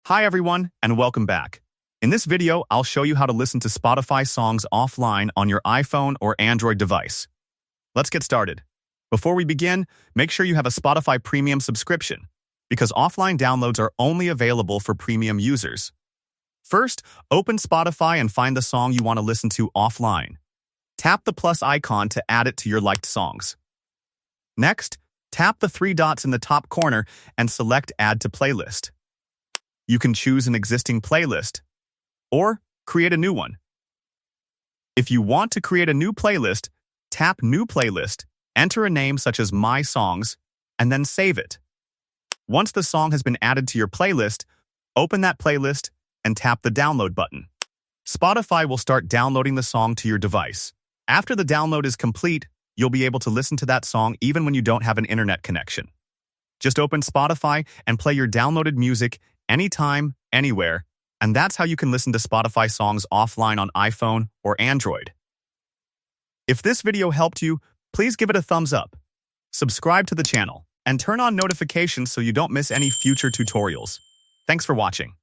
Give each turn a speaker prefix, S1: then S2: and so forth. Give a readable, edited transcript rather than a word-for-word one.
S1: Hi everyone, and welcome back. In this video, I'll show you how to listen to Spotify songs offline on your iPhone or Android device. Let's get started. Before we begin, make sure you have a Spotify Premium subscription, because offline downloads are only available for premium users. First, open Spotify and find the song you want to listen to offline. Tap the plus icon to add it to your liked songs. Next, tap the three dots in the top corner and select Add to Playlist. You can choose an existing playlist or create a new one. If you want to create a new playlist, tap New Playlist, enter a name such as My Songs, and then save it. Once the song has been added to your playlist, open that playlist and tap the download button. Spotify will start downloading the song to your device. After the download is complete, you'll be able to listen to that song even when you don't have an internet connection. Just open Spotify and play your downloaded music anytime, anywhere, and that's how you can listen to Spotify songs offline on iPhone or Android. If this video helped you, please give it a thumbs up, subscribe to the channel, and turn on notifications so you don't miss any future tutorials. Thanks for watching.